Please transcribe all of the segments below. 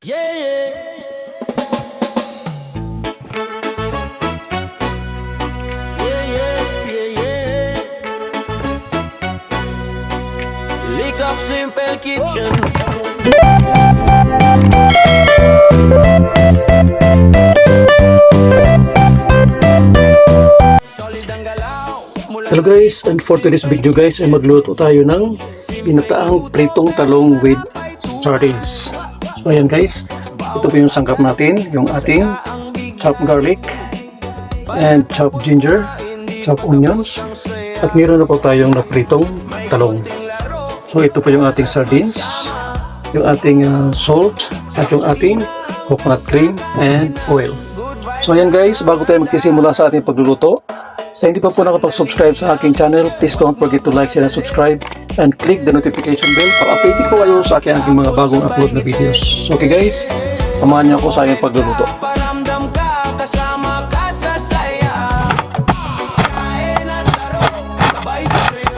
Yeah, yeah. Yeah, yeah, yeah, yeah. Lick up Simple Kitchen. Solid ang galaw. Hello guys, and for today's video guys ay magluto tayo ng binataang pritong talong with sardines. So ayan guys, ito po yung sangkap natin, yung ating chopped garlic and chopped ginger, chopped onions, at meron na po tayong napritong talong. So ito po yung ating sardines, yung ating salt, at yung ating coconut cream and oil. So ayan guys, bago tayo magsisimula sa ating pagluluto, sa hindi pa po nakapag-subscribe sa aking channel, please don't forget to like, share, and subscribe, and click the notification bell para update ko kayo sa aking mga bagong upload na videos. Okay guys, samahan niyo ako sa aking pagluluto. Paramdam ka, kasama ka sa saya. Kain at laro, sabay sa rin.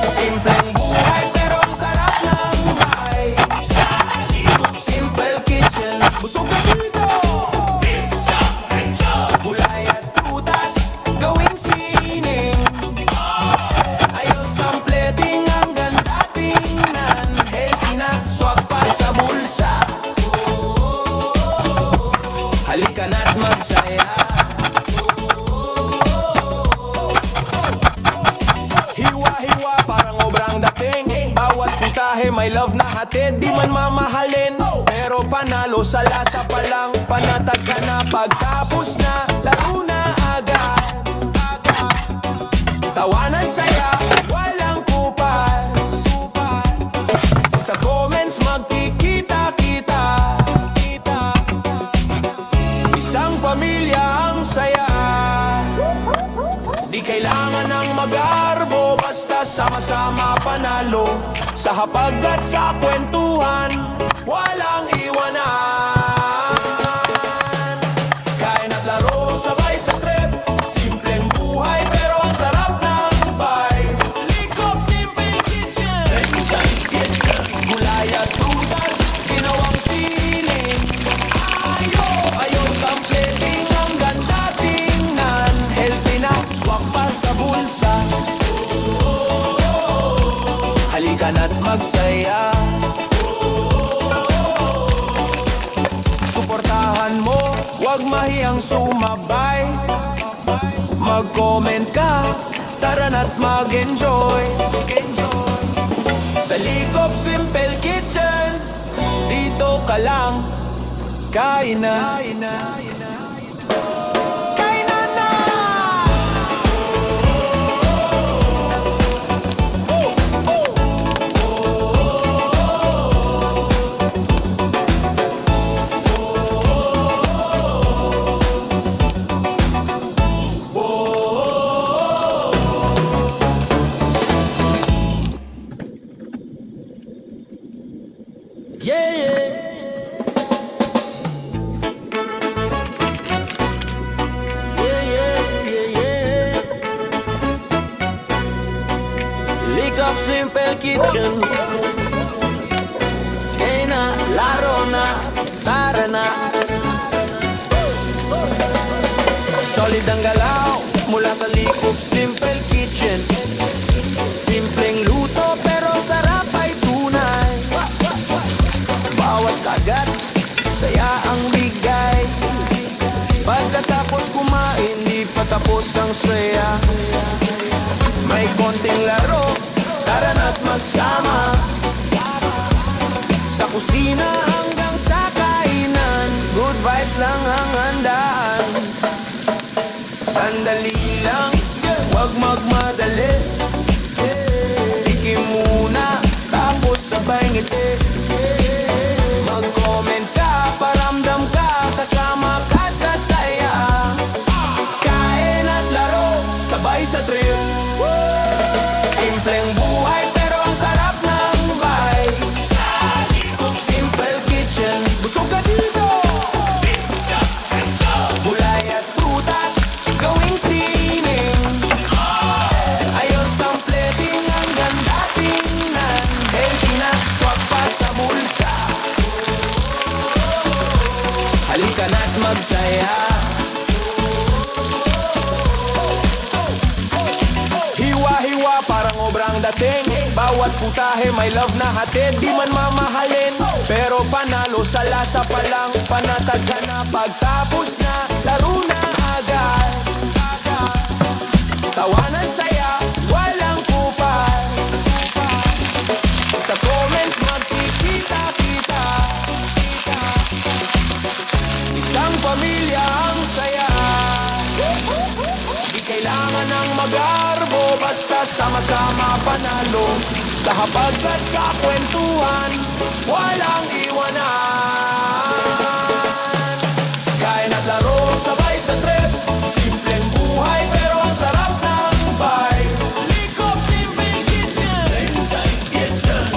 Simpleng buhay pero ang sarap ng buhay. Sa Likop Simple Kitchen, busog ka dito. Gulay at prutas, gawing sining. Ayos ang plating, ang ganda tingnan. Healthy na, swag pa sa bulsa. Halika na't magsaya. Hiwa-hiwa parang obrang dating. Bawat putahe may love na hatid. Di man mamahalin, pero panalo sa lasa pa lang. Panatag ka na pagtapos na, laro na agad. Tawanan saya, walang kupas. Sa comments magkikita-kita. Isang pamilya ang saya. Di kailangan ng mag-arbo, basta sama-sama panalo. Sa hapag at sa kwentuhan, walang iwanan. Kain at laro, sabay sa trip. Simpleng buhay pero ang sarap ng vibe. Likop Simple Kitchen. Gulay at prutas, ginawang sining. Ayos ang plating, ang ganda tingnan. Healthy na, swak pa sa bulsa. Halika na't magsaya. Suportahan mo, huwag mahiyang sumabay. Mag-comment ka, tara na't mag-enjoy. Sa Likop Simple Kitchen, dito ka lang. Kain na. Kain na na! Yeah, yeah. Yeah, yeah, yeah, yeah. Likop Simple Kitchen. Hey na, laro na, tara na. Solid ang galaw mula sa Likop Simple Kitchen. Simpleng luto pero sarap ay tunay. Bawat kagat, saya ang bigay. Pagkatapos kumain, di pa tapos ang saya. May konting laro, tara na't magsama. Sa kusina hanggang sa kainan, good vibes lang ang handaan. Sandali lang, wag magmadali. Tikim muna, tapos sabay ngiti. Mag-comment ka, paramdam ka, kasama ka sa saya. Kain at laro, sabay sa trip. Simpleng buhay pero ang sarap ng vibe. Sa Likop Simple Kitchen, busog ka dito. Gulay at prutas, gawing sining. Ayos ang plating, ang ganda tingnan. Healthy na, swak pa sa magsaya. Hiwa-hiwa parang obrang dating, bawat putahe may love na hatid. Di man mamahalin, pero panalo sa lasa pa lang. Panatag ka na pagtapos na, laro na agad. Tawanan saya, walang kupas. Sa comments magkikita-kita. Isang pamilya ang saya. Di kailangan ng mag-arbo, basta sama-sama panalo. Sa hapag at sa kwentuhan, walang iwanan. Kain at laro, sabay sa trip. Simpleng buhay pero ang sarap ng vibe. Likop Simple Kitchen.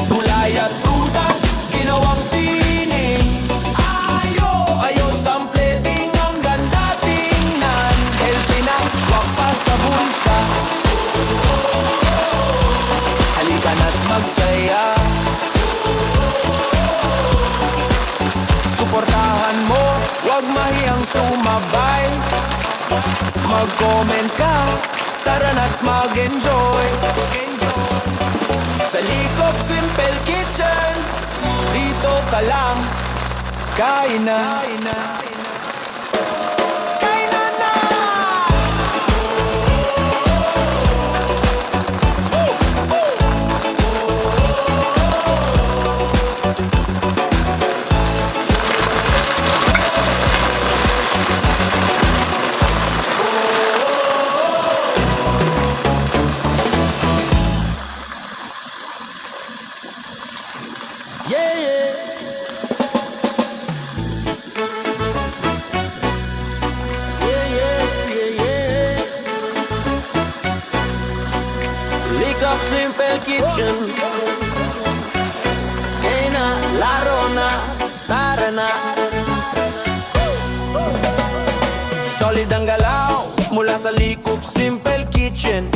Gulay at prutas, ginawang sining. Ayos ang plating, ang ganda tingnan. Healthy na, swak pa sa bulsa. Halika na't magsaya. Suportahan mo, huwag mahiyang sumabay. Mag-comment ka, tara na't mag-enjoy. Sa Likop Simple Kitchen, dito ka lang. Kain na. Kain na na! Yeah, yeah. Likop Simple Kitchen. Kain na, laro na, tara na. Solid ang galaw mula sa Likop Simple Kitchen.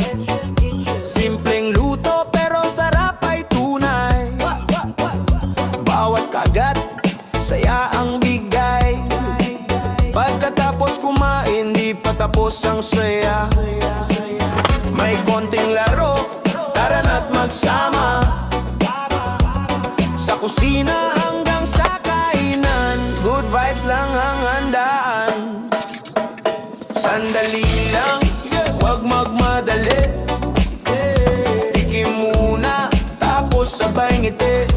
Simpleng luto pero sarap ay tunay. Bawat kagat, saya ang bigay. Pagkatapos kumain, di pa tapos ang saya. May konting laro, tara na't magsama. Sa kusina hanggang sa kainan, good vibes lang ang handaan. Sandali lang, wag magmadali. Tikim muna, tapos sabay ngiti.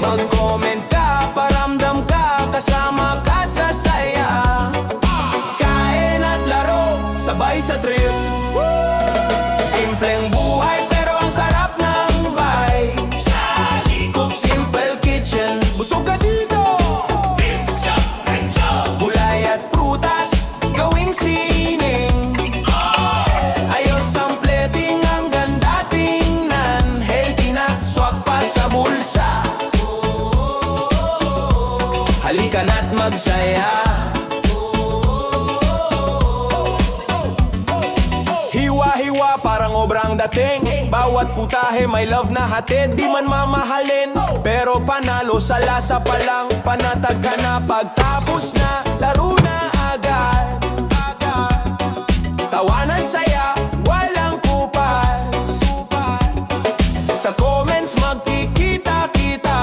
Mag-comment ka, paramdam ka, kasama ka sa saya. Kain at laro, sabay sa trip. Simpleng buhay pero ang sarap ng vibe. Sa Likop Simple Kitchen, busog ka dito. Gulay at prutas, gawing sining. Ayos ang plating, ang ganda tingnan. Healthy na, swak pa sa bulsa. Halika na't magsaya. Hiwa-hiwa parang obrang dating, bawat putahe may love na hatid. Di man mamahalin, pero panalo sa lasa pa lang. Panatag ka na pagtapos na, laro na agad. Tawanan saya, walang kupas. Sa comments magkikita-kita.